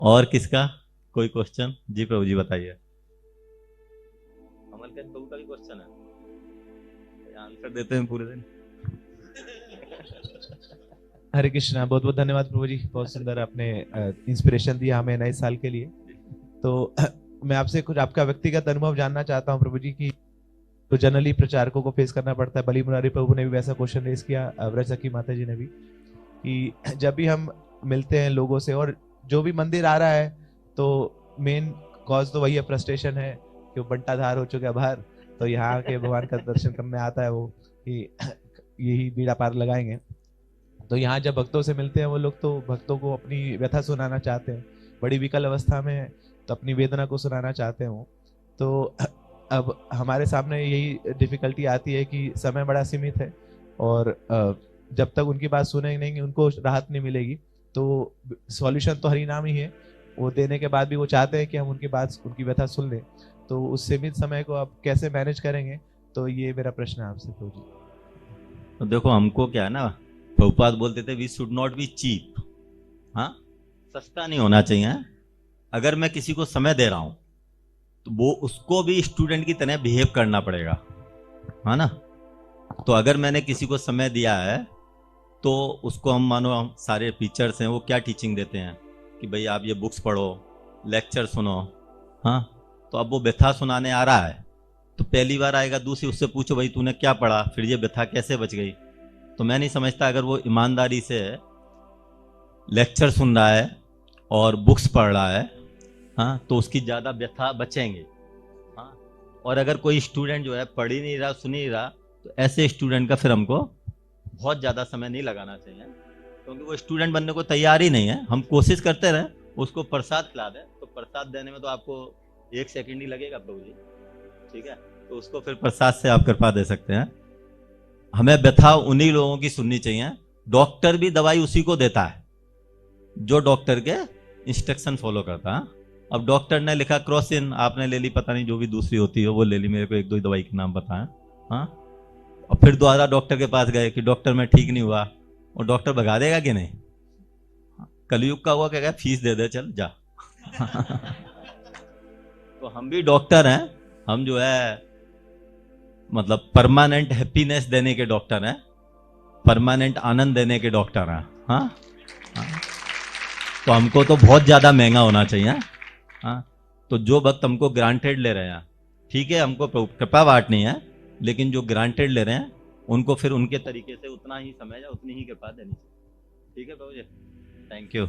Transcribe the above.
और किसका कोई क्वेश्चन? जी प्रभु जी बताइए। अमल के प्रभु का भी क्वेश्चन है, आंसर देते हैं पूरे दिन। हरे कृष्णा। बहुत बहुत धन्यवाद प्रभु जी, बहुत सुंदर आपने इंस्पिरेशन दिया हमें नए साल के लिए। तो मैं आपसे कुछ आपका व्यक्तिगत अनुभव जानना चाहता हूँ प्रभु जी की। तो जनरली प्रचारकों को फेस करना पड़ता है, बली मुरारी प्रभु ने भी वैसा क्वेश्चन रेस किया, व्रजसखी माता जी ने भी, कि जब भी हम मिलते हैं लोगों से और जो भी मंदिर आ रहा है तो मेन कॉज तो वही है, फ्रस्ट्रेशन है कि वो बंटाधार हो चुका है बाहर। तो यहाँ के भगवान का दर्शन करने आता है वो कि यही बीड़ा पार लगाएंगे। तो यहाँ जब भक्तों से मिलते हैं वो लोग तो भक्तों को अपनी व्यथा सुनाना चाहते हैं, बड़ी विकल अवस्था में है तो अपनी वेदना को सुनाना चाहते हैं वो। तो अब हमारे सामने यही डिफिकल्टी आती है कि समय बड़ा सीमित है और जब तक उनकी बात सुनेंगे नहीं उनको राहत नहीं मिलेगी। तो सॉल्यूशन तो हरि नाम ही है, वो देने के बाद भी वो चाहते हैं कि हम उनकी बात उनकी व्यथा सुन लें। तो उस सीमित समय को आप कैसे मैनेज करेंगे? तो ये मेरा प्रश्न है आपसे प्रभु जी। तो देखो हमको क्या है ना, प्रभुपाद बोलते थे we should not be cheap. हाँ, सस्ता नहीं होना चाहिए। अगर मैं किसी को समय दे रहा हूं तो वो उसको भी स्टूडेंट की तरह बिहेव करना पड़ेगा, है ना। तो अगर मैंने किसी को समय दिया है तो उसको हम मानो, हम सारे टीचर्स हैं वो क्या टीचिंग देते हैं कि भाई आप ये बुक्स पढ़ो, लेक्चर सुनो। हाँ, तो अब वो व्यथा सुनाने आ रहा है तो पहली बार आएगा, दूसरी उससे पूछो भाई तूने क्या पढ़ा, फिर ये व्यथा कैसे बच गई। तो मैं नहीं समझता अगर वो ईमानदारी से लेक्चर सुन रहा है और बुक्स पढ़ रहा है, हाँ, तो उसकी ज़्यादा व्यथा बचेंगे। हाँ, और अगर कोई स्टूडेंट जो है पढ़ ही नहीं रहा, सुन ही रहा, तो ऐसे स्टूडेंट का फिर हमको बहुत ज़्यादा समय नहीं लगाना चाहिए, क्योंकि वो स्टूडेंट बनने को तैयार ही नहीं है। हम कोशिश करते रहे उसको प्रसाद खिला दें, तो प्रसाद देने में तो आपको 1 सेकंड ही लगेगा प्रभु जी, ठीक है। तो उसको फिर प्रसाद से आप कृपा दे सकते हैं। हमें व्यथा उन्हीं लोगों की सुननी चाहिए। डॉक्टर भी दवाई उसी को देता है जो डॉक्टर के इंस्ट्रक्शन फॉलो करता है। अब डॉक्टर ने लिखा क्रोसिन, आपने ले ली, पता नहीं जो भी दूसरी होती है वो ले ली, मेरे को एक दो दवाई के नाम बताएं। हाँ, और फिर दोबारा डॉक्टर के पास गए कि डॉक्टर मैं ठीक नहीं हुआ, और डॉक्टर भगा देगा कि नहीं? कलयुग का हुआ क्या, फीस दे दे चल जा। तो हम भी डॉक्टर हैं, हम जो है मतलब परमानेंट हैप्पीनेस देने के डॉक्टर हैं, परमानेंट आनंद देने के डॉक्टर हैं। हाँ, हाँ। तो हमको तो बहुत ज्यादा महंगा होना चाहिए। हाँ, तो जो भक्त हमको ग्रांटेड ले रहे हैं, ठीक है, हमको कृपा बांटनी है, लेकिन जो ग्रांटेड ले रहे हैं उनको फिर उनके तरीके से उतना ही समय या उतनी ही कृपा देनी चाहिए। ठीक है प्रभु जी, थैंक यू।